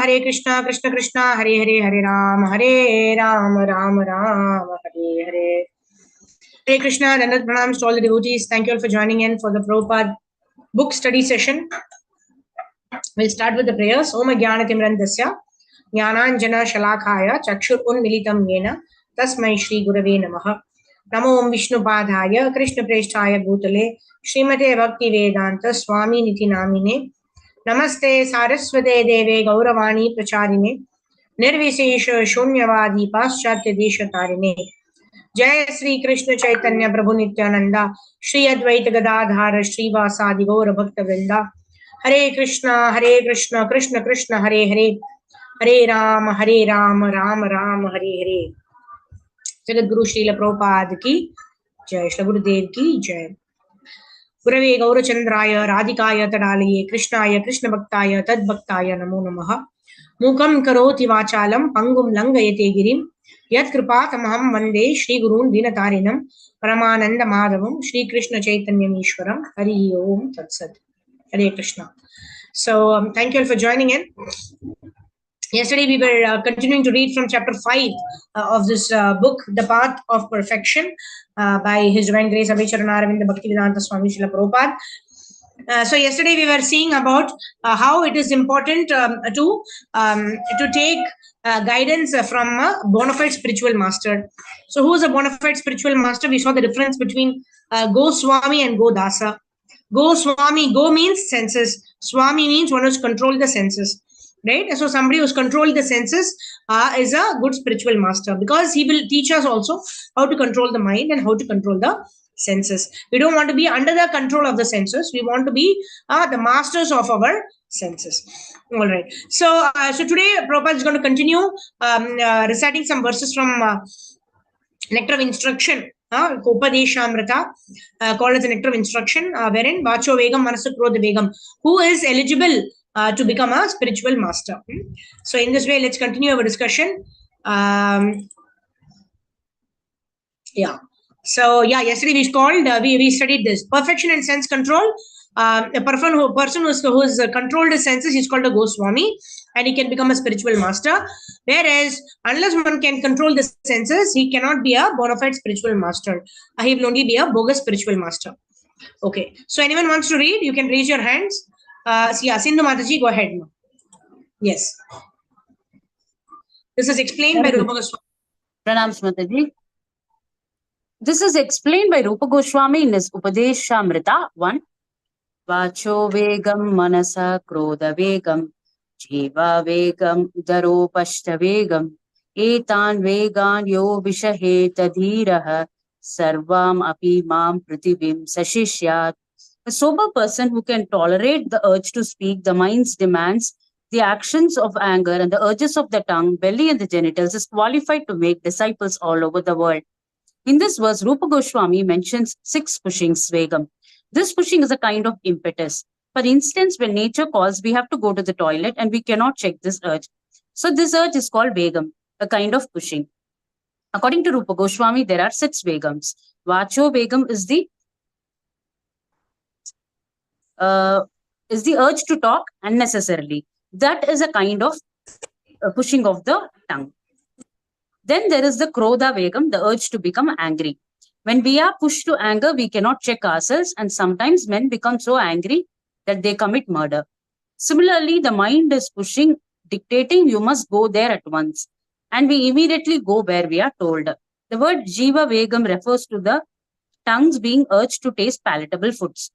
Hare Krishna, Krishna Krishna, Hare Hare, Hare Ram, Ram Ram, Hare Hare. Hare Krishna, Dandat Pranams to all the devotees. Thank you all for joining in for the Prabhupada book study session. We'll start with the prayers. Om Jnanatimrandasya Jnananjana Shalakaya Chakshur Unmilitam Yena Tasmai Shri Gurave Namaha. Namo Om Vishnu Padhaya Krishna Presthaya Bhutale Srimate Bhakti Vedanta Swami Niti Namine Namaste Saraswate Deve Gauravani Pracharine Nirvisesha Shunyavadi Paschatya Desha Tarine Jai Sri Krishna Chaitanya Prabhu Nityananda Shri Advaita Gadadhara Shri Vasadi Gaura Bhakta Vrinda Hare Krishna Krishna Krishna Hare Hare Hare Ram Ram Ram Hare Hare. Jagat Guru Srila Prabhupada ki Jai, Shri Gurudev ki Jai. Gurave Gaurachandraya Radhikaya Tadalaye Krishnaya Krishna Bhaktaya Tad Bhaktaya Namo Namaha. Mukam Karoti Vachalam Pangum Langayate Girim Yat Kripatamaham Vande Shri Gurun Dinatarinam Paramananda Madhavam Shri Krishna Chaitanya Ishwaram Hari Om Tat Sat. Hare Krishna. So thank you all for joining in. Yesterday we were continuing to read from chapter 5 of this book, The Path of Perfection, by His Divine Grace Abhicharan Aravinda Bhaktivedanta Swami Srila Prabhupada. So yesterday we were seeing about how it is important to take guidance from a bona fide spiritual master. So who is a bona fide spiritual master? We saw the difference between Goswami and Godasa. Goswami, Go means senses. Swami means one who's controlled the senses. Right? So somebody who's controlled the senses is a good spiritual master, because he will teach us also how to control the mind and how to control the senses. We don't want to be under the control of the senses. We want to be the masters of our senses. All right. So today Prabhupada is going to continue reciting some verses from Nectar of Instruction, Upadeshamrita, called as the Nectar of Instruction, wherein Vacho Vegam Manasu Krodha Vegam, who is eligible to become a spiritual master. So in this way, let's continue our discussion. Yesterday we studied this perfection and sense control. A person who is controlled his senses is called a Goswami, and he can become a spiritual master. Whereas unless one can control the senses, he cannot be a bona fide spiritual master. He will only be a bogus spiritual master. Okay. So anyone wants to read? You can raise your hands. Sindhu Mataji, go ahead. Yes. This is explained by Rupa Goswami. Pranams Mataji. This is explained by Rupa Goswami in his Upadeshamrita 1. Vacho Vegam Manasa Krodha Vegam Jiva Vegam Daropashta Vegam Etan Vegan Yo Vishaheta Dhiraha Sarvam Api Mam Prithivim Sashishyat. A sober person who can tolerate the urge to speak, the mind's demands, the actions of anger, and the urges of the tongue, belly, and the genitals is qualified to make disciples all over the world. In this verse, Rupa Goswami mentions 6 pushings, Vegam. This pushing is a kind of impetus. For instance, when nature calls, we have to go to the toilet and we cannot check this urge. So this urge is called Vegam, a kind of pushing. According to Rupa Goswami, there are 6 Vegams. Vacho Vegam is the urge to talk unnecessarily. That is a kind of pushing of the tongue. Then there is the Krodha Vegam, the urge to become angry. When we are pushed to anger, we cannot check ourselves, and sometimes men become so angry that they commit murder. Similarly, the mind is pushing, dictating, you must go there at once. And we immediately go where we are told. The word Jiva Vegam refers to the tongues being urged to taste palatable foods.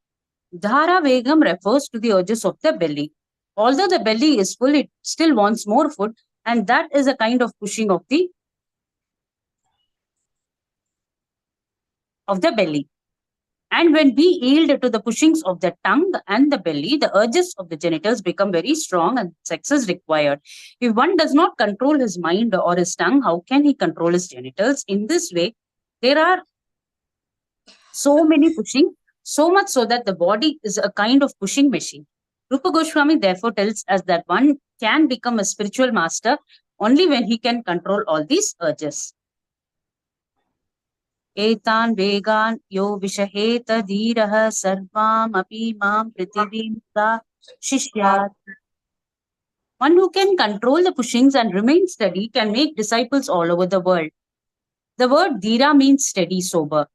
Dhara Vegam refers to the urges of the belly. Although the belly is full, it still wants more food, and that is a kind of pushing of the belly. And when we yield to the pushings of the tongue and the belly, the urges of the genitals become very strong and sex is required. If one does not control his mind or his tongue, how can he control his genitals? In this way, there are so many pushing, so much so that the body is a kind of pushing machine. Rupa Goswami therefore tells us that one can become a spiritual master only when he can control all these urges. Etan Vegan Yo Vishaheta Dhiraha Sarvam Api Mam Prithivim Sa Shishyat. One who can control the pushings and remain steady can make disciples all over the world. The word dhira means steady, sober.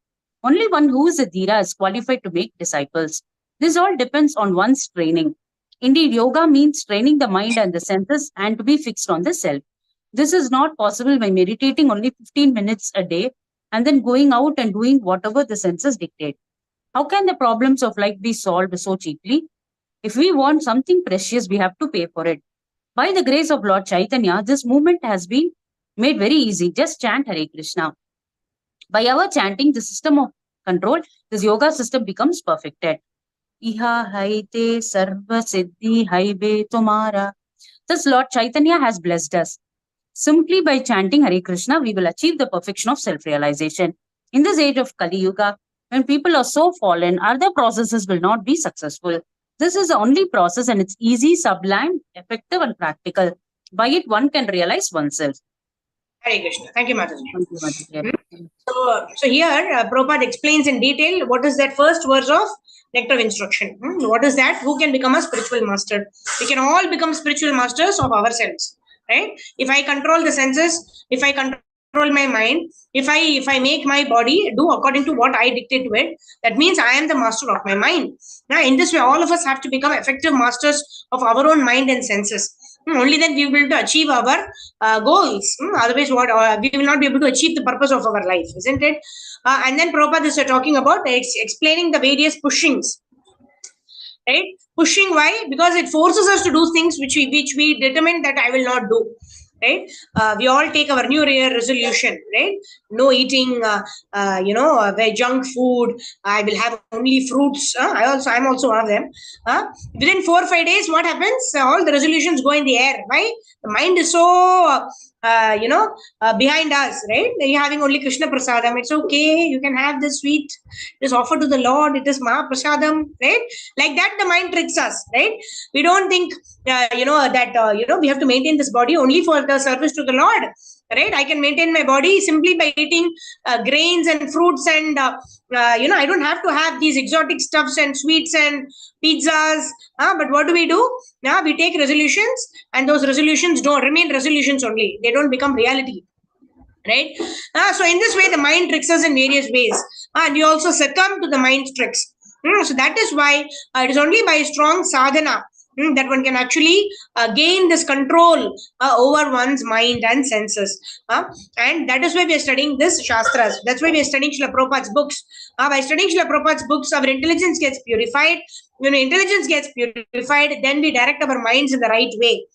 Only one who is a dhira is qualified to make disciples. This all depends on one's training. Indeed, yoga means training the mind and the senses and to be fixed on the self. This is not possible by meditating only 15 minutes a day and then going out and doing whatever the senses dictate. How can the problems of life be solved so cheaply? If we want something precious, we have to pay for it. By the grace of Lord Chaitanya, this movement has been made very easy. Just chant Hare Krishna. By our chanting, the system of control, this yoga system becomes perfected. Iha haite sarva siddhi haive tumara. Thus, Lord Chaitanya has blessed us. Simply by chanting Hare Krishna, we will achieve the perfection of self-realization. In this age of Kali Yuga, when people are so fallen, other processes will not be successful. This is the only process and it's easy, sublime, effective and practical. By it, one can realize oneself. Hare Krishna. Thank you, Mataji. Thank you, Mataji. So here, Prabhupada explains in detail what is that first verse of Nectar of Instruction. What is that? Who can become a spiritual master? We can all become spiritual masters of ourselves, right? If I control the senses, if I control my mind, if I make my body do according to what I dictate to it, that means I am the master of my mind. Now, in this way, all of us have to become effective masters of our own mind and senses. Only then we will be able to achieve our goals. Otherwise, we will not be able to achieve the purpose of our life, isn't it? And then Prabhupada is talking about explaining the various pushings. Right? Pushing, why? Because it forces us to do things which we determine that I will not do. Right? We all take our New Year resolution, right? No eating, junk food. I will have only fruits. I'm also one of them. Within 4 or 5 days, what happens? All the resolutions go in the air. Why? The mind is so behind us, right? You're having only Krishna Prasadam. It's okay. You can have this sweet. It is offered to the Lord. It is Maha Prasadam, right? Like that, the mind tricks us, right? We don't think, we have to maintain this body only for the service to the Lord, right? I can maintain my body simply by eating grains and fruits and, I don't have to have these exotic stuffs and sweets and pizzas. But what do? We take resolutions and those resolutions don't remain resolutions only. They don't become reality. Right? So in this way, the mind tricks us in various ways. And we also succumb to the mind's tricks. So that is why it is only by strong sadhana that one can actually gain this control over one's mind and senses. And that is why we are studying this Shastras. That's why we are studying Srila Prabhupada's books. By studying Srila Prabhupada's books, our intelligence gets purified. When intelligence gets purified, then we direct our minds in the right way.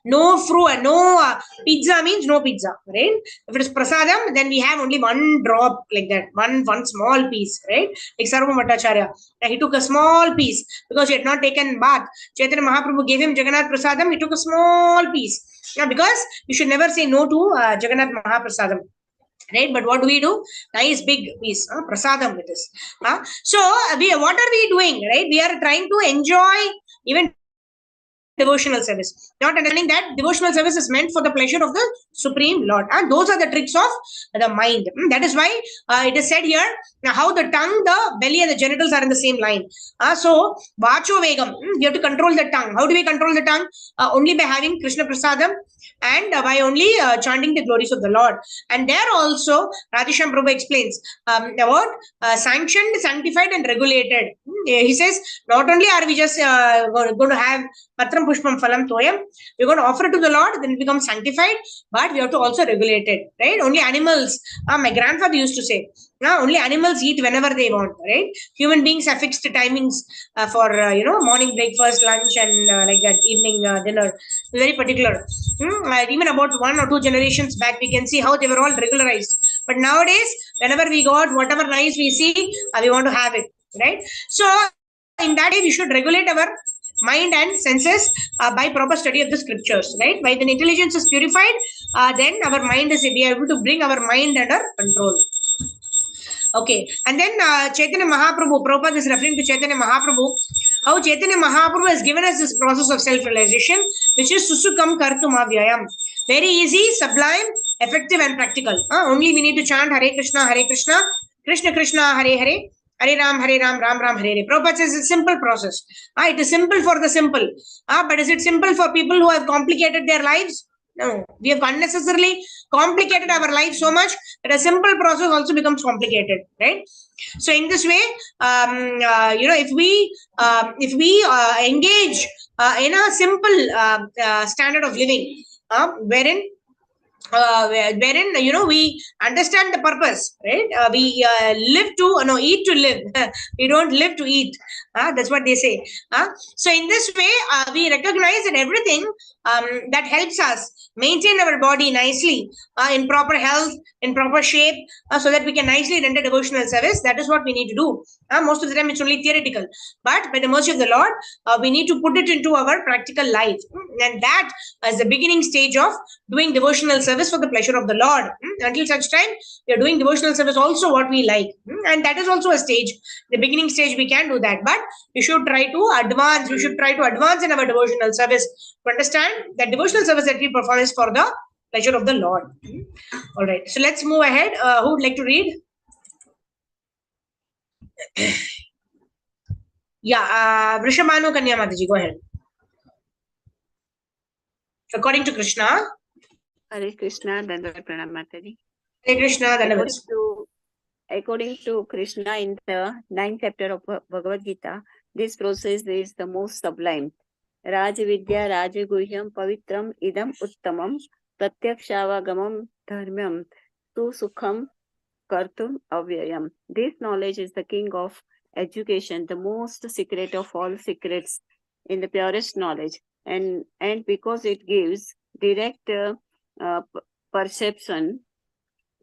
No fruit, no pizza means no pizza, right? If it is prasadam, then we have only one drop like that, one small piece, right? Like Sarvabhauma Bhattacharya, he took a small piece because he had not taken bath. Chaitanya Mahaprabhu gave him Jagannath Prasadam, he took a small piece. Because you should never say no to Jagannath Mahaprasadam. Right, but what do we do? Nice big piece, prasadam it is. So what are we doing? Right, we are trying to enjoy even devotional service, not understanding that devotional service is meant for the pleasure of the Supreme Lord, and those are the tricks of the mind. That is why it is said here how the tongue, the belly and the genitals are in the same line. So vacho vegam, we have to control the tongue. How do we control the tongue? Only by having Krishna Prasadam and by only chanting the glories of the Lord. And there also Radheshyam Prabhu explains about sanctioned, sanctified and regulated. He says not only are we just going to have Patram Pushpam Phalam Toyam, we're going to offer it to the Lord, then it becomes sanctified, but we have to also regulate it, right? Only animals, my grandfather used to say, only animals eat whenever they want, right? Human beings have fixed timings for, morning breakfast, lunch and like that, evening dinner, very particular. Even about 1 or 2 generations back, we can see how they were all regularized. But nowadays, whenever we got whatever nice we see, we want to have it, right? So in that way, we should regulate our mind and senses by proper study of the scriptures, right? By the intelligence is purified, then our mind is, we are able to bring our mind under control. Okay, and then Chaitanya Mahaprabhu, Prabhupada is referring to Chaitanya Mahaprabhu, how Chaitanya Mahaprabhu has given us this process of self-realization, which is Susukam Kartum Avyayam. Very easy, sublime, effective and practical. Only we need to chant Hare Krishna, Krishna Krishna, Hare Hare, Hare Ram, Ram Ram, Hare Hare. Prabhupada says it's a simple process. It is simple for the simple. But is it simple for people who have complicated their lives? No. We have unnecessarily complicated our life so much that a simple process also becomes complicated, right? So in this way, if we engage in a simple standard of living, wherein we understand the purpose, right? We live to eat to live. We don't live to eat. That's what they say. So in this way, we recognize that everything that helps us maintain our body nicely, in proper health, in proper shape, so that we can nicely render devotional service. That is what we need to do. Most of the time it's only theoretical, but by the mercy of the Lord, we need to put it into our practical life, and that is the beginning stage of doing devotional service for the pleasure of the Lord. Until such time, we are doing devotional service also what we like, and that is also a stage. The beginning stage we can do that, but we should try to advance. We should try to advance in our devotional service to understand that devotional service that we perform is for the pleasure of the Lord. All right, so let's move ahead. Who would like to read? Yeah, Vrishabhanu Kanya Mataji, go ahead. According to Krishna. Hare Krishna, Dandavad Pranam Mataji. Hare Krishna, Dandavad. According to Krishna in the 9th chapter of Bhagavad Gita, this process is the most sublime. Rajavidya Rajaguhyam Pavitram Idam Uttamam Pratyakshavagamam Dharmyam Tu Sukham Kartum Avyayam. This knowledge is the king of education, the most secret of all secrets, in the purest knowledge, and because it gives direct perception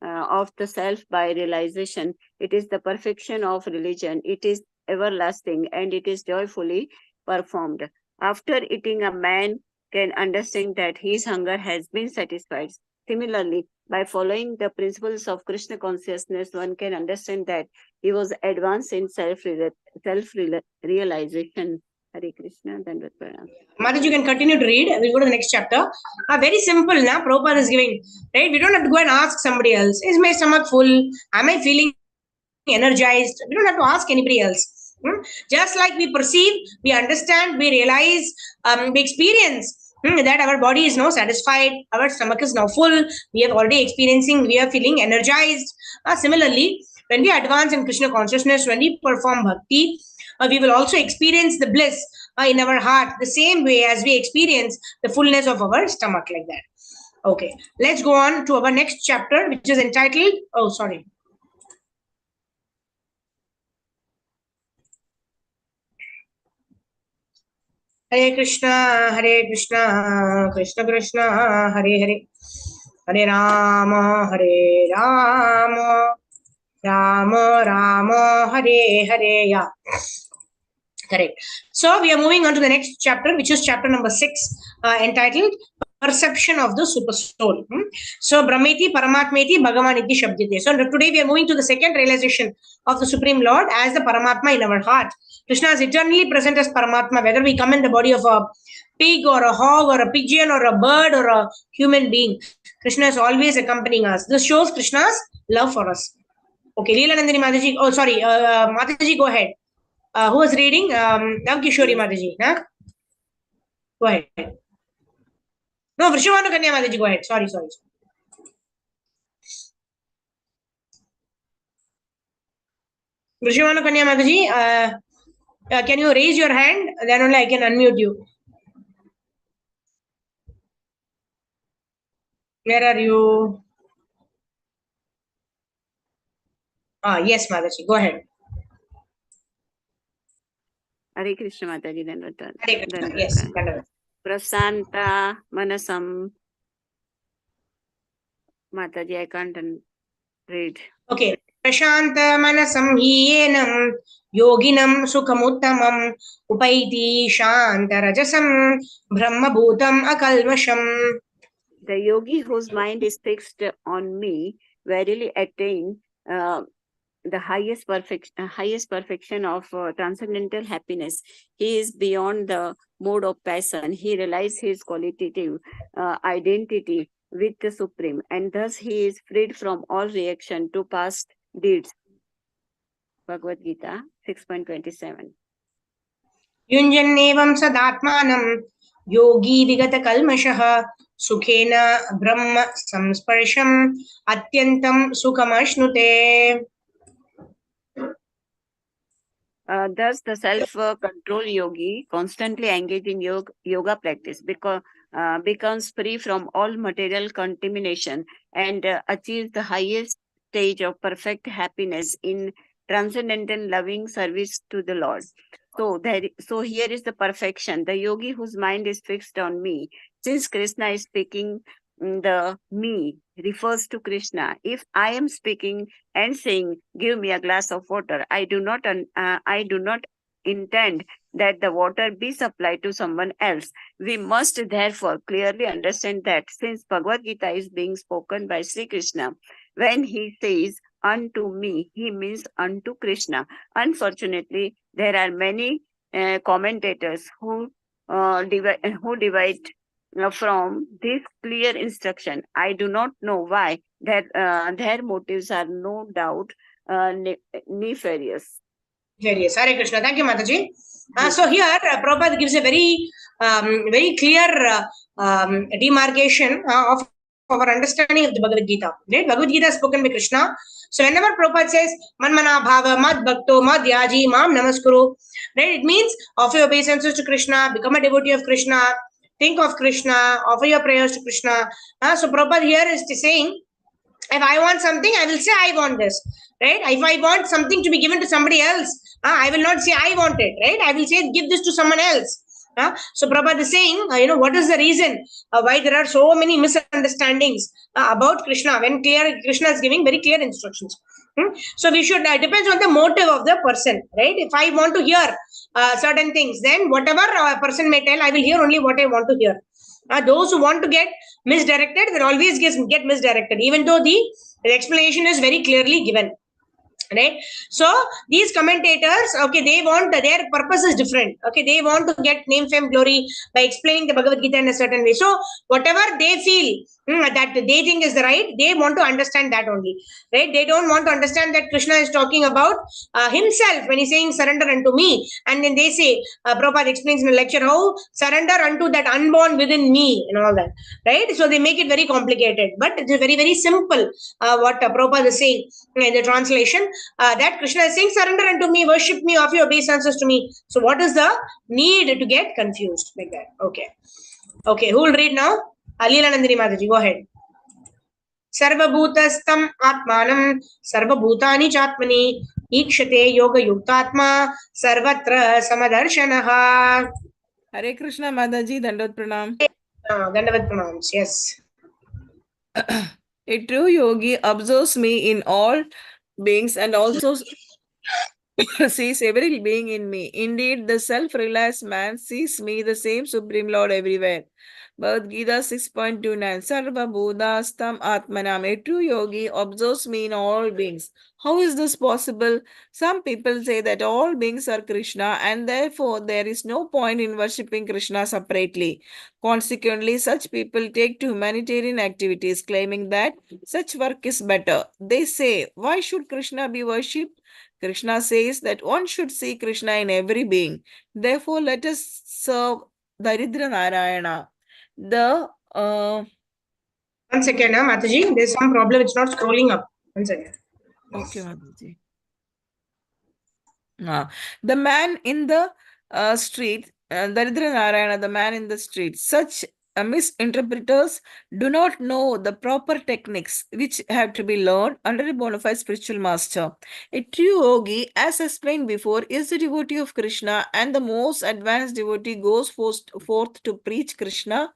of the self by realization. It is the perfection of religion. It is everlasting and it is joyfully performed. After eating, a man can understand that his hunger has been satisfied. Similarly, by following the principles of Krishna consciousness, one can understand that he was advanced in self-realization. Hare Krishna, Dandavad Pranam. Mataji, you can continue to read. We'll go to the next chapter. Very simple, na? Prabhupada is giving, right? We don't have to go and ask somebody else. Is my stomach full? Am I feeling energized? We don't have to ask anybody else. Just like we perceive, we understand, we realize, we experience that our body is now satisfied, our stomach is now full, we are already experiencing, we are feeling energized. Similarly, when we advance in Krishna consciousness, when we perform bhakti, we will also experience the bliss in our heart the same way as we experience the fullness of our stomach, like that. Okay, let's go on to our next chapter, which is entitled, Hare Krishna, Krishna Krishna, Hare Hare, Hare Rama, Rama Rama, Hare Hare. Yeah, correct. So we are moving on to the next chapter, which is chapter number 6, entitled Perception of the Super Soul. So Brahmeti Paramatmeti Bhagavan Iti Shabdite. So today we are moving to the second realization of the Supreme Lord as the Paramatma in our heart. Krishna is eternally present as Paramatma, whether we come in the body of a pig or a hog or a pigeon or a bird or a human being. Krishna is always accompanying us. This shows Krishna's love for us. Okay, Leela Nandini Mataji. Oh, sorry, Mataji, go ahead. Who was reading? Kishori Mataji. Huh? Go ahead. No, Vrishabhanu Kanya Mataji, go ahead. Sorry. Vrishabhanu Kanya Mataji, can you raise your hand? Then only I can unmute you. Where are you? Yes, Mataji, go ahead. Hare Krishna Mataji, Dandavad. Hare Krishna, yes. Prasanta Manasam. Mataji, I can't read. Okay. Prashanta Manasam Yenam Yoginam Sukhamuttamam Upaiti Shanta Rajasam Brahma Bhutam Akalvasham. The yogi whose mind is fixed on me verily attain the highest perfection of transcendental happiness. He is beyond the mode of passion. He realizes his qualitative identity with the Supreme, and thus he is freed from all reaction to past deeds. Bhagavad Gita 6.27. युञ्जन्नेवं सदात्मानं योगी विगतकल्मषः सुखेन ब्रह्म संस्पर्शम् अत्यन्तं सुखमश्नुते. Thus, the self-control yogi constantly engaged in yoga practice because becomes free from all material contamination and achieves the highest stage of perfect happiness in transcendental loving service to the Lord. So here is the perfection. The yogi whose mind is fixed on me, since Krishna is speaking, the me refers to Krishna. If I am speaking and saying, "Give me a glass of water," I do not intend that the water be supplied to someone else. We must therefore clearly understand that since Bhagavad Gita is being spoken by Sri Krishna, when he says unto me, he means unto Krishna. Unfortunately, there are many commentators who divide from this clear instruction. I do not know why their motives are no doubt nefarious. Various. Hare Krishna. Thank you, Mataji. So here, Prabhupada gives a very clear demarcation of our understanding of the Bhagavad Gita. Right? Bhagavad Gita is spoken by Krishna. So whenever Prabhupada says, Manmana Bhava, Mad Bhakto, Mad Yaji, Mam Namaskuru, right? It means offer your obeisances to Krishna, become a devotee of Krishna, think of Krishna, offer your prayers to Krishna. So Prabhupada here is saying, if I want something, I will say I want this, right? If I want something to be given to somebody else, I will not say I want it, right? I will say give this to someone else. So Prabhupada is saying, what is the reason why there are so many misunderstandings about Krishna when Krishna is giving very clear instructions. So we should, depends on the motive of the person, right? If I want to hear certain things, then whatever a person may tell, I will hear only what I want to hear. Those who want to get misdirected will always get misdirected, even though the explanation is very clearly given. Right? So these commentators, okay, they want, their purpose is different. Okay, they want to get name, fame, glory by explaining the Bhagavad Gita in a certain way. So whatever they feel that they think is the right, they want to understand that only. Right? They don't want to understand that Krishna is talking about himself when he's saying surrender unto me. And then they say, Prabhupada explains in a lecture how surrender unto that unborn within me and all that. Right? So they make it very complicated. But it is very, very simple what Prabhupada is saying in the translation. That Krishna is saying, surrender unto me, worship me, offer your obeisances to me. So what is the need to get confused like that? Okay, who will read now? Leelanandini Mataji, go ahead. Sarvabhutastam atmanam sarvabhutani chatmani ikshate yoga yuktatma sarvatra samadarshanaha. Hare Krishna Mataji, Dandavat Pranam. Dandavat Pranams, yes. A true yogi observes me in all beings and also sees every being in me. Indeed, the self-realized man sees me, the same Supreme Lord, everywhere. Bhagavad Gita 6.29. Sarva Buddhastam Atmanam. A true yogi observes me in all beings. How is this possible? Some people say that all beings are Krishna and therefore there is no point in worshipping Krishna separately. Consequently, such people take to humanitarian activities, claiming that such work is better. They say, why should Krishna be worshipped? Krishna says that one should see Krishna in every being. Therefore, let us serve Daridra Narayana. One second, Mataji, there's some problem. It's not scrolling up. 1 second. Okay, Mataji. The man in the street, Daridra Narayana, the man in the street. Such misinterpreters do not know the proper techniques which have to be learned under a bona fide spiritual master. A true yogi, as explained before, is the devotee of Krishna, and the most advanced devotee goes forth to preach Krishna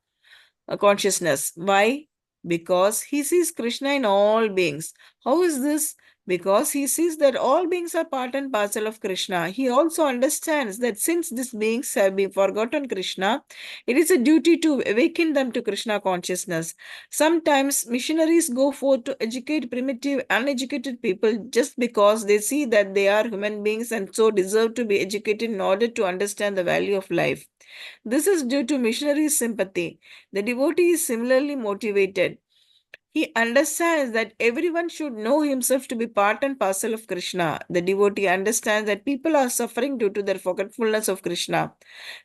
consciousness. Why? Because he sees Krishna in all beings. How is this? Because he sees that all beings are part and parcel of Krishna. He also understands that since these beings have been forgotten Krishna, it is a duty to awaken them to Krishna consciousness. Sometimes missionaries go forth to educate primitive, uneducated people just because they see that they are human beings and so deserve to be educated in order to understand the value of life. This is due to missionary sympathy. The devotee is similarly motivated. He understands that everyone should know himself to be part and parcel of Krishna. The devotee understands that people are suffering due to their forgetfulness of Krishna.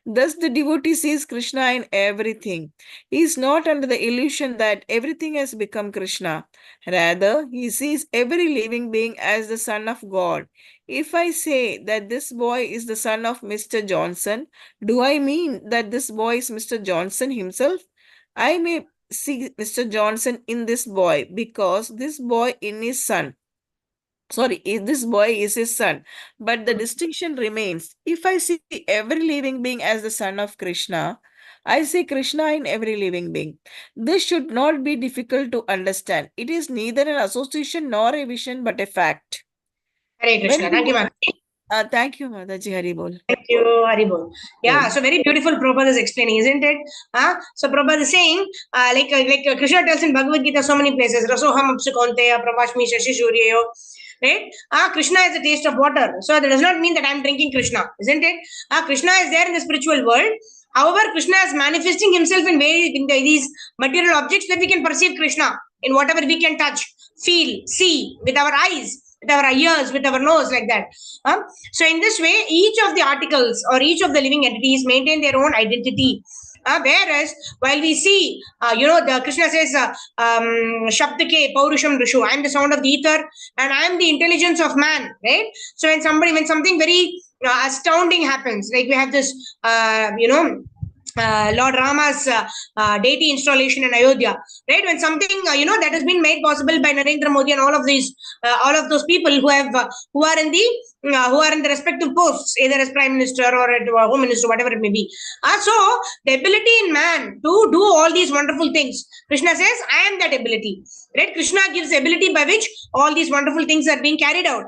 Thus, the devotee sees Krishna in everything. He is not under the illusion that everything has become Krishna. Rather, he sees every living being as the son of God. If I say that this boy is the son of Mr. Johnson, do I mean that this boy is Mr. Johnson himself? I may see Mr. Johnson in this boy because this boy in his son. Sorry, this boy is his son. But the distinction remains. If I see every living being as the son of Krishna, I see Krishna in every living being. This should not be difficult to understand. It is neither an association nor a vision but a fact. Hare Krishna. Thank you, Mataji. Thank you, Mataji. Haribol. Thank you, Haribol. Yeah, so very beautiful Prabhupada is explaining, isn't it? So Prabhupada is saying, Krishna tells in Bhagavad Gita so many places, Rasoham Apsukonteya, Prabhashmi Shashi Shuryayo, right? Krishna is a taste of water. So that does not mean that I am drinking Krishna, isn't it? Krishna is there in the spiritual world. However, Krishna is manifesting himself in these material objects that we can perceive Krishna in whatever we can touch, feel, see with our eyes, with our ears, with our nose, like that. So in this way, each of the articles or each of the living entities maintain their own identity. Whereas while we see, the Krishna says, Shabdake Paurusham Rishu, I am the sound of the ether and I am the intelligence of man, right? So when something very astounding happens, like we have this, Lord Rama's deity installation in Ayodhya, right? When something that has been made possible by Narendra Modi and all of those people who are in the respective posts, either as Prime Minister or Home Minister, whatever it may be. So the ability in man to do all these wonderful things, Krishna says, I am that ability, right? Krishna gives the ability by which all these wonderful things are being carried out.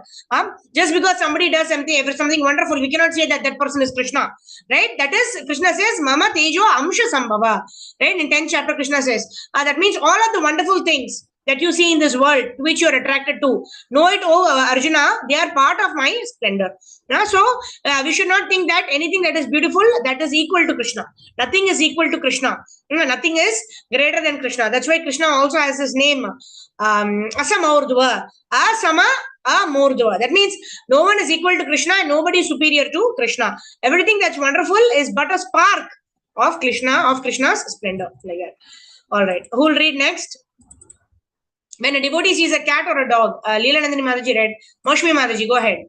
Just because somebody does something wonderful, we cannot say that person is Krishna, right? That is, Krishna says, Mama Tejo Amsha Sambhava, right? In 10th chapter, Krishna says, that means all of the wonderful things that you see in this world, to which you are attracted to, know it, Arjuna, they are part of my splendor. So we should not think that anything that is beautiful, that is equal to Krishna. Nothing is equal to Krishna. Nothing is greater than Krishna. That's why Krishna also has his name, Asamordva, Asama Amordva. That means no one is equal to Krishna and nobody is superior to Krishna. Everything that's wonderful is but a spark of Krishna's splendor. Like that. All right. Who will read next? When a devotee sees a cat or a dog, Leela Nandini Mataji read. Moshmi Mataji, go ahead.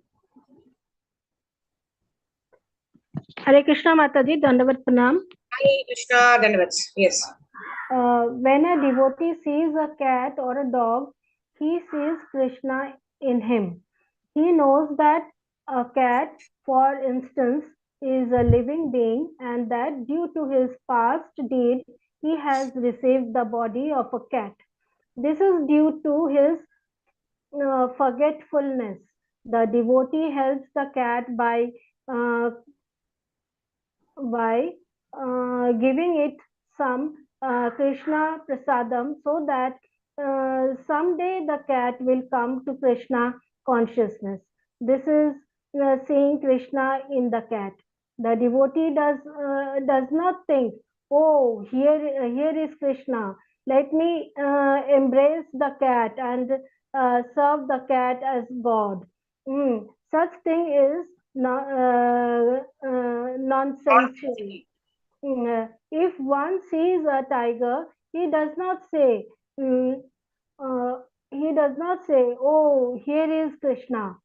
Hare Krishna Mataji, Dandavat Pranam. Hare Krishna, Dandavats. Yes. When a devotee sees a cat or a dog, he sees Krishna in him. He knows that a cat, for instance, is a living being and that due to his past deed, he has received the body of a cat. This is due to his forgetfulness. The devotee helps the cat by giving it some Krishna prasadam, so that someday the cat will come to Krishna consciousness. This is seeing Krishna in the cat. The devotee does not think, oh, here is Krishna. Let me embrace the cat and serve the cat as God. Such thing is nonsensical. If one sees a tiger, he does not say, oh, here is Krishna.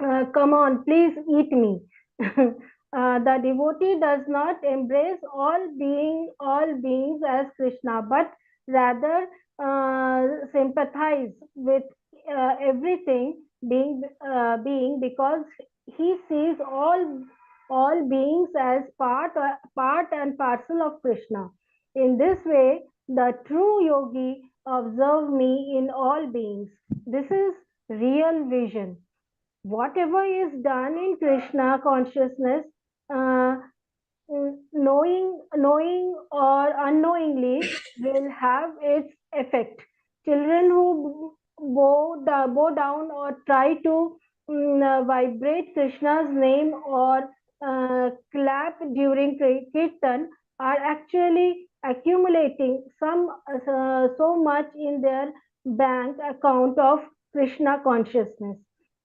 Come on, please eat me. The devotee does not embrace all beings as Krishna, but rather sympathize with everything being because he sees all beings as part and parcel of Krishna. In this way, the true yogi observes me in all beings. This is real vision. Whatever is done in Krishna consciousness, knowing or unknowingly, will have its effect. Children who bow down or try to vibrate Krishna's name or clap during kirtan are actually accumulating so much in their bank account of Krishna consciousness.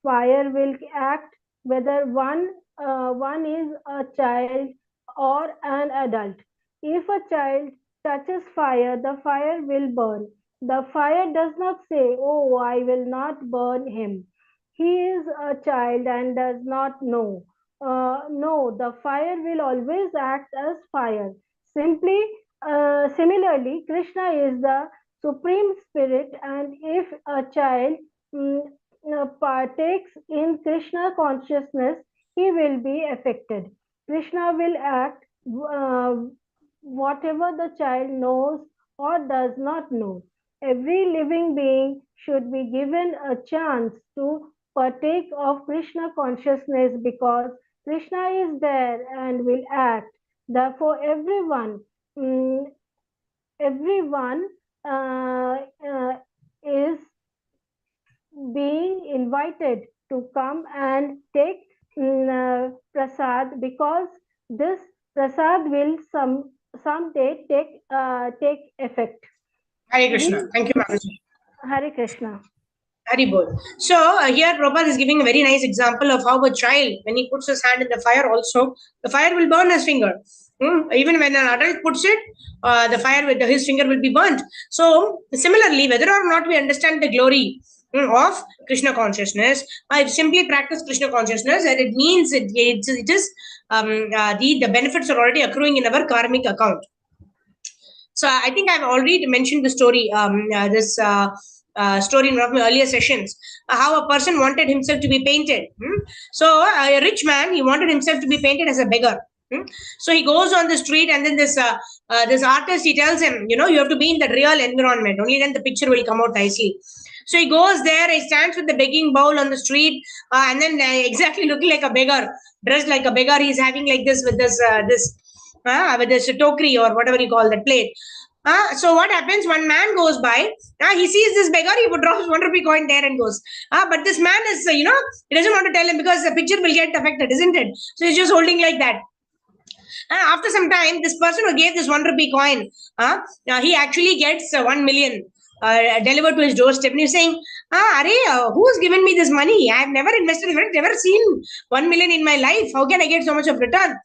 Fire will act whether one is a child or an adult. If a child touches fire, the fire will burn. The fire does not say, "Oh, I will not burn him." He is a child and does not know. No, the fire will always act as fire. Similarly, Krishna is the supreme spirit, and if a child mm, partakes in Krishna consciousness, he will be affected. Krishna will act whatever the child knows or does not know. Every living being should be given a chance to partake of Krishna consciousness because Krishna is there and will act. Therefore, mm, everyone is being invited to come and take prasad, because this prasad will someday take effect. Hare Krishna. Thank you, Mataji. Hare Krishna. Hari Bol. So here Prabhupada is giving a very nice example of how a child, when he puts his hand in the fire also, the fire will burn his finger. Even when an adult puts it, the fire with his finger will be burnt. So similarly, whether or not we understand the glory of Krishna consciousness, I simply practice Krishna consciousness, and it means it is the benefits are already accruing in our karmic account. So I think I've already mentioned the story, story in one of my earlier sessions, how a person wanted himself to be painted. So a rich man, he wanted himself to be painted as a beggar. So he goes on the street, and then this artist, he tells him, you have to be in the real environment. Only then the picture will come out nicely. So he goes there, he stands with the begging bowl on the street, and then exactly looking like a beggar, dressed like a beggar. He's having like this with this tokri or whatever you call that plate. So what happens? One man goes by, he sees this beggar, he would drop his 1 rupee coin there and goes. But this man is, he doesn't want to tell him because the picture will get affected, isn't it? So he's just holding like that. After some time, this person who gave this 1 rupee coin, he actually gets 1 million delivered to his doorstep, and he's saying, who's given me this money? I have never invested in it, never seen 1 million in my life. How can I get so much of return?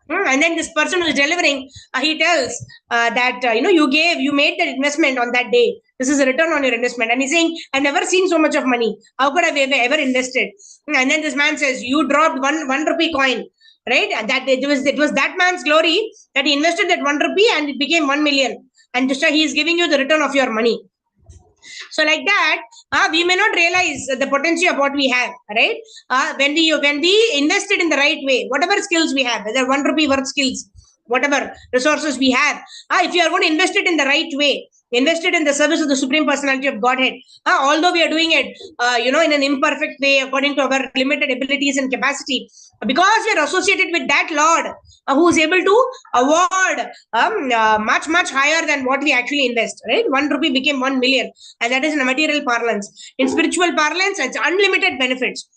And then this person who is delivering, he tells that you made that investment on that day. This is a return on your investment. And he's saying, I've never seen so much of money. How could I have ever invested? And then this man says, you dropped 1 rupee coin, right? And that it was that man's glory that he invested that 1 rupee and it became 1 million. And just he is giving you the return of your money. So like that, we may not realize the potential of what we have, right? When we invested in the right way, whatever skills we have, whether 1 rupee worth skills, whatever resources we have, if you are going to invest it in the right way, invested in the service of the Supreme Personality of Godhead, although we are doing it, in an imperfect way according to our limited abilities and capacity, because we are associated with that Lord who is able to award much, much higher than what we actually invest, right? 1 rupee became 1 million, and that is in a material parlance. In spiritual parlance, it's unlimited benefits.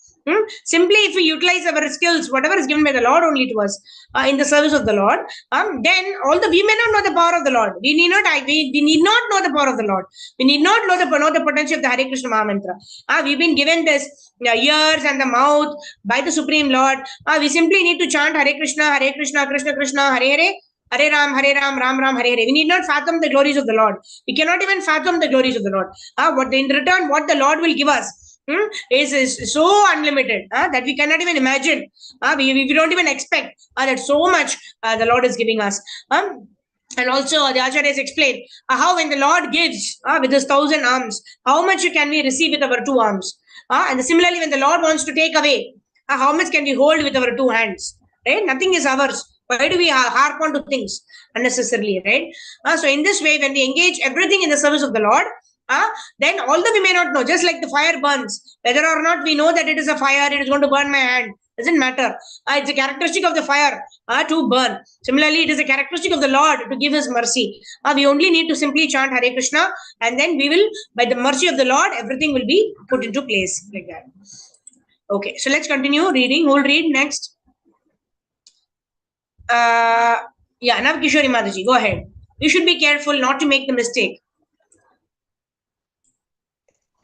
Simply, if we utilize our skills, whatever is given by the Lord only to us in the service of the Lord, then we may not know the power of the Lord. We need not know the power of the Lord. We need not know the potential of the Hare Krishna Mahamantra. We've been given this ears and the mouth by the Supreme Lord. We simply need to chant Hare Krishna, Krishna Krishna, Hare Hare. Hare Ram, Ram Ram, Hare Hare. We need not fathom the glories of the Lord. We cannot even fathom the glories of the Lord. In return, what the Lord will give us is so unlimited that we cannot even imagine. We don't even expect that so much the Lord is giving us. And also the Acharyas explained how when the Lord gives with his 1,000 arms, how much can we receive with our 2 arms? And similarly, when the Lord wants to take away, how much can we hold with our 2 hands? Right? Nothing is ours. Why do we harp on to things unnecessarily, right? So in this way, when we engage everything in the service of the Lord, then although we may not know, just like the fire burns, whether or not we know that it is a fire, it is going to burn my hand, doesn't matter. It's a characteristic of the fire to burn. Similarly, it is a characteristic of the Lord to give his mercy. We only need to simply chant Hare Krishna, and then we will, by the mercy of the Lord, everything will be put into place like that. Okay, so let's continue reading. Who will read next? Yeah, now Kishori Mataji, go ahead. You should be careful not to make the mistake.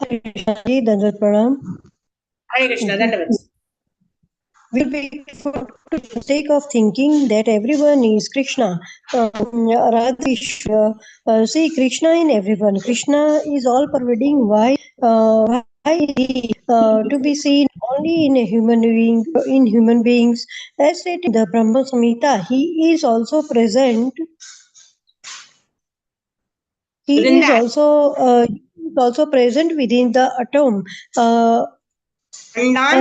Hare Krishna ji, Dandavat Pranam. Hare Krishna, Dandavat. We'll be for the sake of thinking that everyone is Krishna. Radhishwa, see Krishna in everyone. Krishna is all pervading. Why is he to be seen only in a human being, in human beings? As stated in the Brahma Samhita, he is also present. Within He is that. also present within the atom. On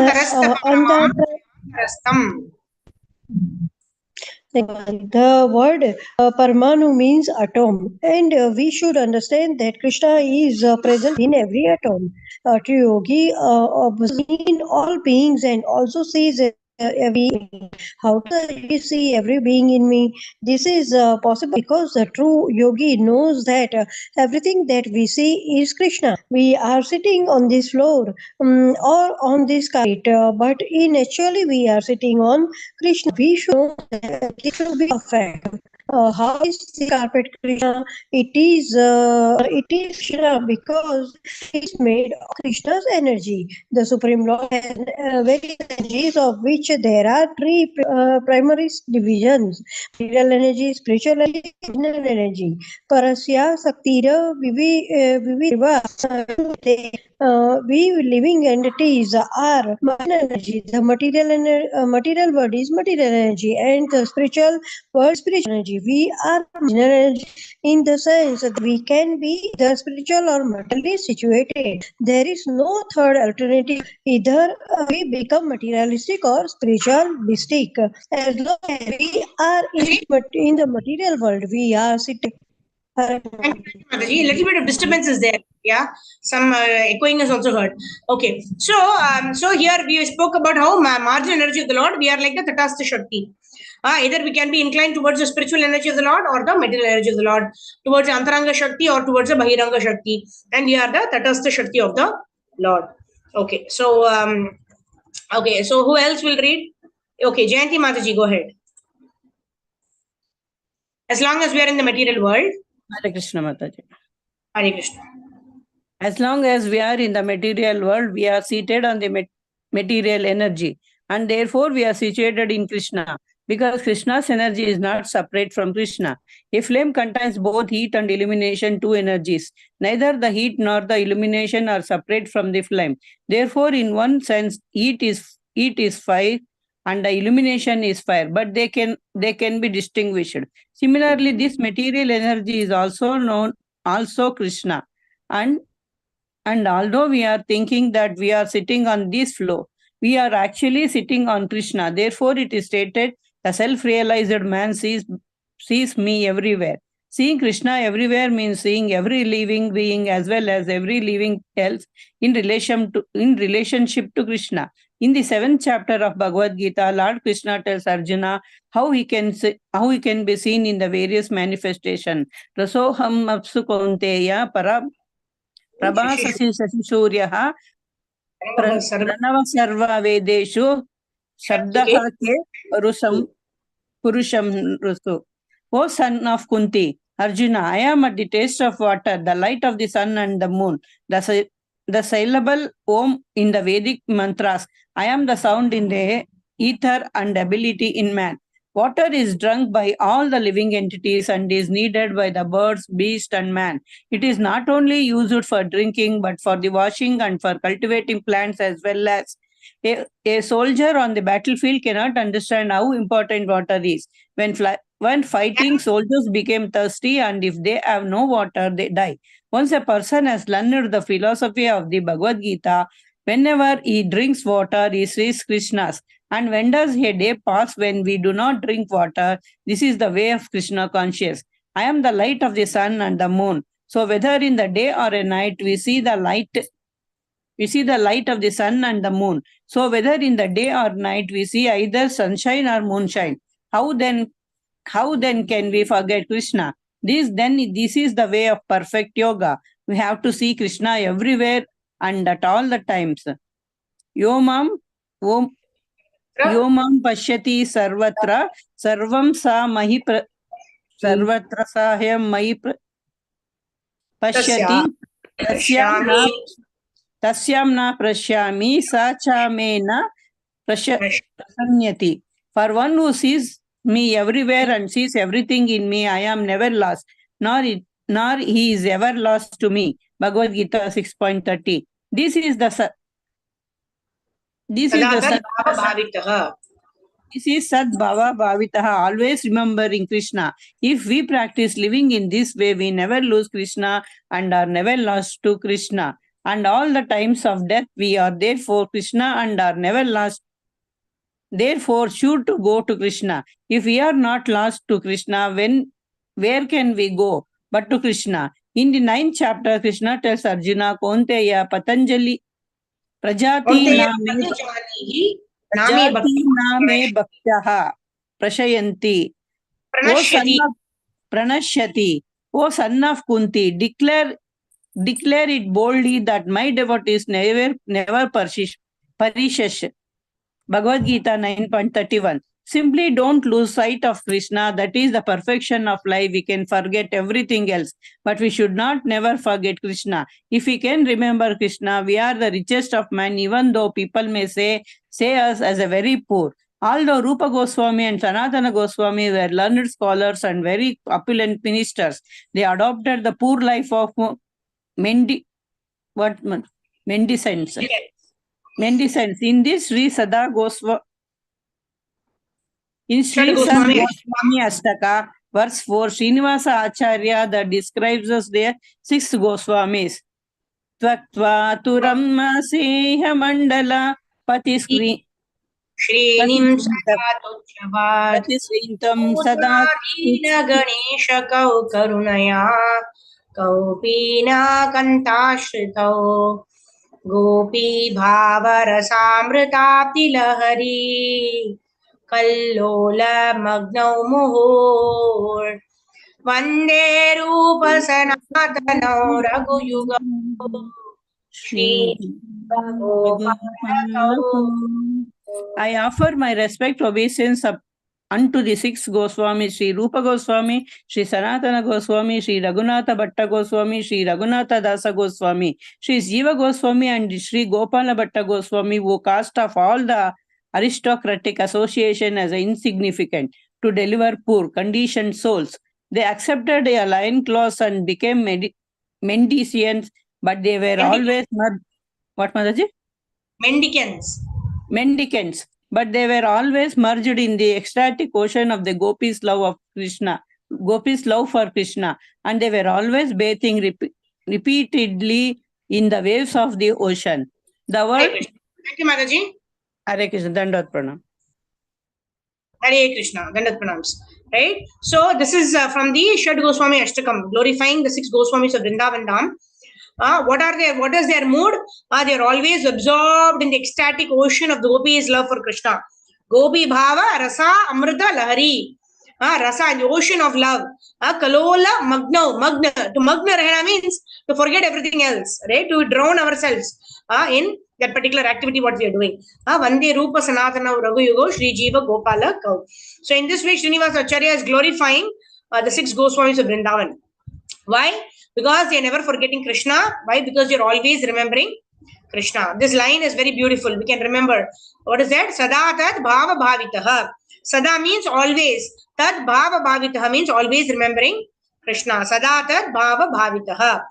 that. The word Parmanu means atom, and we should understand that Krishna is present in every atom. True Yogi in all beings and also sees every. How does he see every being in me? This is possible because the true Yogi knows that everything that we see is Krishna. We are sitting on this floor or on this carpet, but actually we are sitting on Krishna. We should know that this should be perfect. How is the carpet Krishna? It is Krishna because it is made of Krishna's energy. The Supreme Lord has various energies of which there are three primary divisions: material energy, spiritual energy, inner energy. Parasya Saktira Viviva. We living entities are material energy. The material world is material energy, and the spiritual world spiritual energy. We are material energy in the sense that we can be the spiritual or materially situated. There is no third alternative. Either we become materialistic or spiritualistic. As long as we are in the material world, we are sitting. Thank you, Mataji. A little bit of disturbance is there. Yeah, some echoing is also heard. Okay, so here we spoke about how marginal energy of the Lord, we are like the Tatastha Shakti. Either we can be inclined towards the spiritual energy of the Lord or the material energy of the Lord, towards the Antaranga Shakti or towards the Bahiranga Shakti, and we are the Tatastha Shakti of the Lord. Okay, so who else will read? Okay, Jayanti Mataji, go ahead. As long as we are in the material world. Hare Krishna Mataji. Hare Krishna. As long as we are in the material world, we are seated on the material energy, and therefore we are situated in Krishna, because Krishna's energy is not separate from Krishna. A flame contains both heat and illumination, two energies. Neither the heat nor the illumination are separate from the flame. Therefore, in one sense, heat is fire and the illumination is fire, but they can be distinguished. Similarly, this material energy is also known also Krishna, and although we are thinking that we are sitting on this floor, we are actually sitting on Krishna. Therefore, it is stated, the self-realized man sees me everywhere. Seeing Krishna everywhere means seeing every living being as well as every living else in relationship to Krishna. In the 7th chapter of Bhagavad Gita, Lord Krishna tells Arjuna how he can be seen in the various manifestations. Rasoham apsu kaunteya Prabhasasi Sashisuryaha Pranava Sarva Vedeshu Shabdaha Ke Purusham Rusu. O son of Kunti, Arjuna, I am at the taste of water, the light of the sun and the moon, the syllable Om in the Vedic mantras. I am the sound in the ether and ability in man. Water is drunk by all the living entities and is needed by the birds, beasts, and man. It is not only used for drinking, but for the washing and for cultivating plants as well as. A soldier on the battlefield cannot understand how important water is. When fighting, soldiers became thirsty, and if they have no water, they die. Once a person has learned the philosophy of the Bhagavad Gita, whenever he drinks water, he sees Krishna's. And when does a day pass when we do not drink water? This is the way of Krishna conscious. I am the light of the sun and the moon. So whether in the day or a night, we see the light of the sun and the moon. So whether in the day or night, we see either sunshine or moonshine. How then can we forget Krishna? This is the way of perfect yoga. We have to see Krishna everywhere and at all the times. Yomam pashyati sarvatra sarvam sa mahi सर्वत्र साह्यं मयि पश्यति तस्यां न पश्यामि सा च मे न प्रसन्यति. For one who sees me everywhere and sees everything in me, I am never lost, nor he is ever lost to me. Bhagavad Gita 6.30. This is Sadbhava Bhavitaha, always remembering Krishna. If we practice living in this way, we never lose Krishna and are never lost to Krishna. And all the times of death, we are therefore Krishna and are never lost. Therefore, sure to go to Krishna. If we are not lost to Krishna, where can we go but to Krishna? In the 9th chapter, Krishna tells Arjuna, Kaunteya Patanjali Prajati Name Bhaktaha Prashayanti. Pranashyati. O son of Kunti, declare it boldly that my devotees never perish. Bhagavad Gita 9.31. Simply don't lose sight of Krishna. That is the perfection of life. We can forget everything else, but we should not never forget Krishna. If we can remember Krishna, we are the richest of men, even though people may say us as a very poor. Although Rupa Goswami and Sanatana Goswami were learned scholars and very opulent ministers, they adopted the poor life of mendicants. In this Sri Sada Goswami, in Sri Sada Goswami Ashtaka, verse 4, Srinivasa Acharya that describes us their 6 Goswamis. Tvaktva turam maseha mandala patiskri Shrinim sada Ganesha kau karunaya kaupina kantashrito Gopi bhavarasamrtapti lahari kallola magnau muhur Vande rupa sanatanau raghuyugam Shri I offer my respect obeisance unto the 6 Goswami, Sri Rupa Goswami, Sri Sanatana Goswami, Sri Raghunatha Bhatta Goswami, Sri Raghunatha Dasa Goswami, Sri Jiva Goswami and Sri Gopala Bhatta Goswami, who cast off all the aristocratic association as insignificant to deliver poor, conditioned souls. They accepted a lion claws and became mendicants, but they were always what, Mataji? Mendicants, but they were always merged in the ecstatic ocean of the Gopis' love for Krishna, and they were always bathing repeatedly in the waves of the ocean. The word. Thank you, Mataji. Hare Krishna, Dandavat Pranam. Hare Krishna, Dandavat Pranams. Right? So, this is from the Shad Goswami Ashtakam, glorifying the 6 Goswamis of Vrindavan Dham. What is their mood? They are always absorbed in the ecstatic ocean of the Gopis' love for Krishna. Gopi Bhava, Rasa, Amrita, Lahari. Rasa, in the ocean of love. Kalola, Magna. To Magna Rahana means to forget everything else, right? To drown ourselves in that particular activity what we are doing. Vande Rupa Sanatana Raghuyugo Shri Jiva Gopala Kau. So in this way, Srinivasa Acharya is glorifying the 6 Goswamis of Vrindavan. Why? Because they are never forgetting Krishna. Why? Because they are always remembering Krishna. This line is very beautiful. We can remember. What is that? Sada tad bhava bhavitaha. Sada means always. Tad bhava bhavitaha means always remembering Krishna. Sada tad bhava bhavitaha.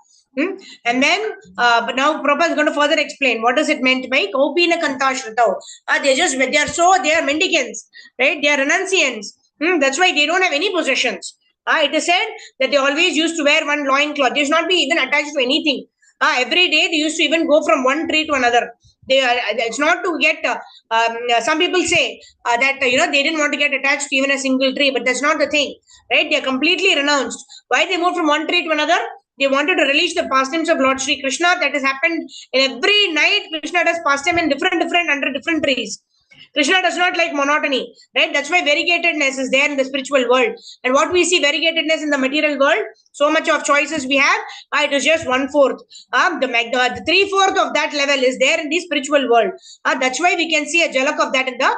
And then now Prabhupada is going to further explain what does it meant by Kaupina Kantashritau. They are mendicants, right? They are renunciants. That's why they don't have any possessions. It is said that they always used to wear one loin cloth. They used not be even attached to anything. Every day they used to even go from one tree to another. It's not to get. Some people say that they didn't want to get attached to even a single tree, but that's not the thing, right? They are completely renounced. Why they moved from one tree to another? They wanted to relish the pastimes of Lord Shri Krishna. That has happened in every night. Krishna does pastime in different under different trees. Krishna does not like monotony, right? That's why variegatedness is there in the spiritual world. And what we see variegatedness in the material world, so much of choices we have, it is just 1/4. The 3/4 of that level is there in the spiritual world. That's why we can see a jhalak of that in the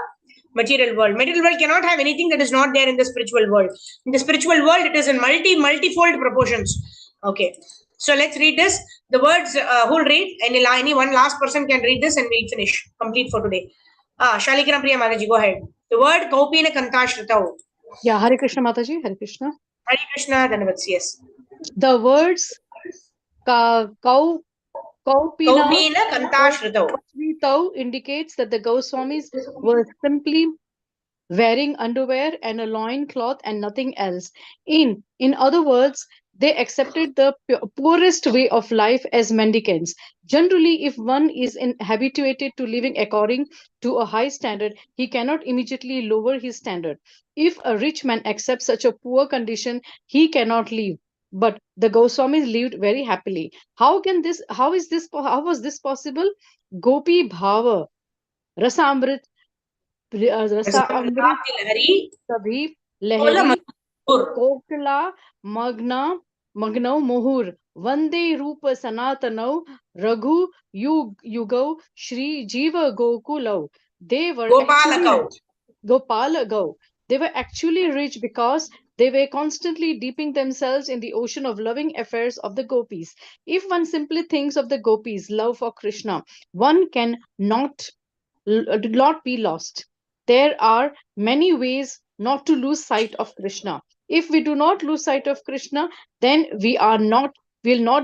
material world. Material world cannot have anything that is not there in the spiritual world. In the spiritual world, it is in multifold proportions. Okay. So let's read this. The words, who'll read? Any one last person can read this and we'll finish. Complete for today. Shalikira Priya Mataji, go ahead. The word Kaupina Kantashritau. Yeah, Hare Krishna Mataji, Hare Krishna. Hare Krishna, Dhanavats, yes. The words Kaupina Kantashritau indicates that the Goswamis were simply wearing underwear and a loin cloth and nothing else. In other words, they accepted the poorest way of life as mendicants. Generally, if one is habituated to living according to a high standard, he cannot immediately lower his standard. If a rich man accepts such a poor condition, he cannot live. But the Goswamis lived very happily. How was this possible? Gopi Bhava, Rasa Amrit, Sabhi, Lahari, Kokla, Magna, Mohur, Vande Rupa Sanatanau, Raghu, Yugau, Shri Jiva Gokulau. They were Gopalagau. They were actually rich because they were constantly dipping themselves in the ocean of loving affairs of the gopis. If one simply thinks of the gopis' love for Krishna, one can not be lost. There are many ways not to lose sight of Krishna. If we do not lose sight of Krishna, then will not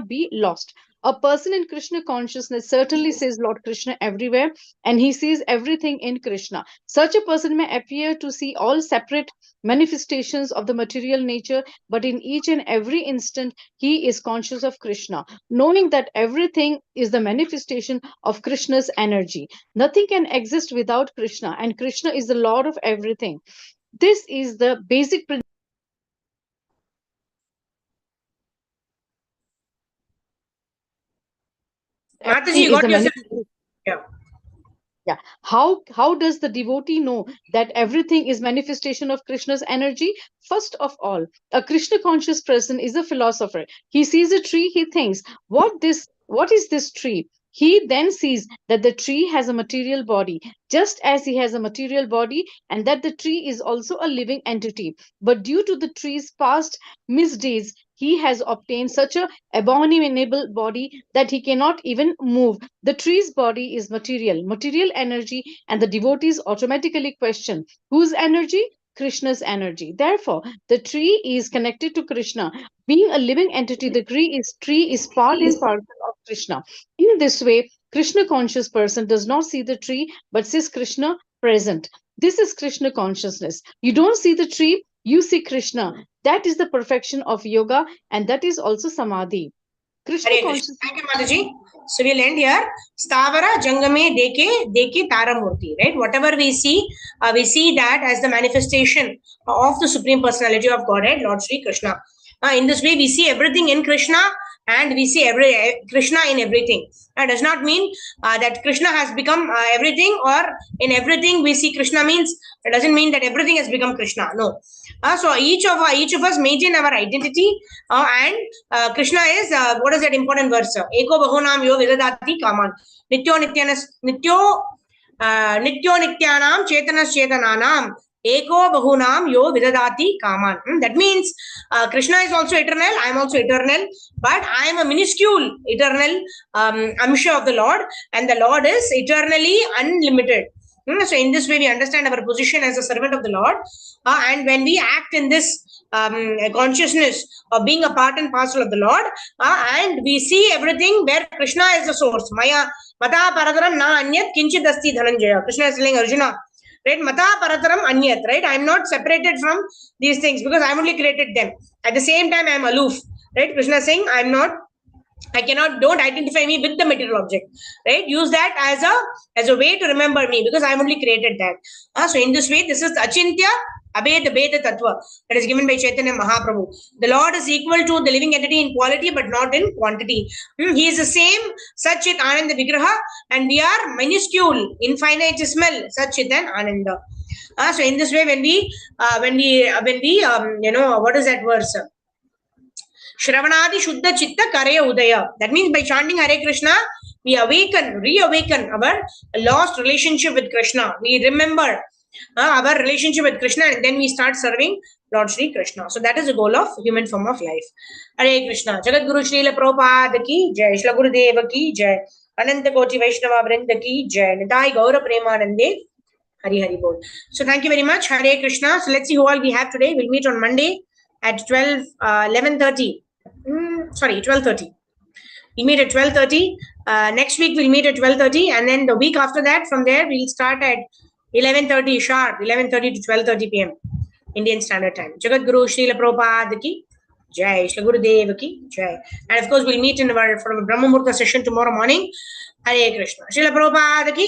be lost. A person in Krishna consciousness certainly sees Lord Krishna everywhere, and he sees everything in Krishna. Such a person may appear to see all separate manifestations of the material nature, but in each and every instant, he is conscious of Krishna, knowing that everything is the manifestation of Krishna's energy. Nothing can exist without Krishna, and Krishna is the Lord of everything. This is the basic principle. Mataji, you got yourself. Yeah. How does the devotee know that everything is manifestation of Krishna's energy? First of all, a Krishna conscious person is a philosopher. He sees a tree, he thinks, what is this tree? He then sees that the tree has a material body, just as he has a material body, and that the tree is also a living entity. But due to the tree's past misdeeds, he has obtained such an abominable body that he cannot even move. The tree's body is material energy, and the devotees automatically question, whose energy? Krishna's energy. Therefore, the tree is connected to Krishna. Being a living entity, the tree is part and parcel of Krishna. In this way, Krishna conscious person does not see the tree, but sees Krishna present. This is Krishna consciousness. You don't see the tree, you see Krishna. That is the perfection of yoga, and that is also samadhi. Krishna consciousness. Thank you, Mataji. So we'll end here. Stavara Jangame Deke Taramurti. Right? Whatever we see that as the manifestation of the Supreme Personality of Godhead, Lord Sri Krishna. In this way, we see everything in Krishna, and we see Krishna in everything. That does not mean that Krishna has become everything, or in everything we see Krishna means. It doesn't mean that everything has become Krishna. No. So each of us maintain our identity, and Krishna is what is that important verse? Eko bahunam yo vidadati kaman. Nityo nityanam chetanas chetananam. Eko bahunam yo vidadati kaman. That means Krishna is also eternal. I am also eternal, but I am a minuscule eternal amsha of the Lord, and the Lord is eternally unlimited. So in this way, we understand our position as a servant of the Lord, and when we act in this consciousness of being a part and parcel of the Lord, and we see everything where Krishna is the source. Maya mata paradaram na anyat kinchit asti dhananjaya. Krishna is telling Arjuna, right? Mata paradaram anyat, right? I am not separated from these things because I am only created them. At the same time, I am aloof, right? Krishna is saying, don't identify me with the material object, right? Use that as a way to remember me, because I only created that. So in this way, this is Achintya Abheda Bheda Tattva that is given by Chaitanya Mahaprabhu. The Lord is equal to the living entity in quality, but not in quantity. He is the same Satchit Ananda Vigraha, and we are minuscule, infinitesimal Satchit and Ananda. So in this way, when we what is that verse? Shravanadi Shuddha Chitta Karaya Udaya. That means by chanting Hare Krishna, we reawaken our lost relationship with Krishna. We remember our relationship with Krishna, and then we start serving Lord Shri Krishna. So that is the goal of human form of life. Hare Krishna. Jagat Guru Srila Prabhupada ki jai. Shri Gurudeva ki jai. Ananta Koti Vaishnava Vrinda ki jai. Nidai Gaura Premanande. Hari Hari Bol. So thank you very much. Hare Krishna. So let's see who all we have today. We'll meet on Monday at 11:30. 12:30. We'll meet at 12:30. Next week we'll meet at 12:30, and then the week after that, from there we'll start at 11:30 sharp, 11:30 to 12:30 p.m. Indian Standard Time. Jagat Guru Srila Prabhupada ki jai. Shri Gurudeva ki jai. And of course we'll meet in our Brahma Murta session tomorrow morning. Hare Krishna. Srila Prabhupada ki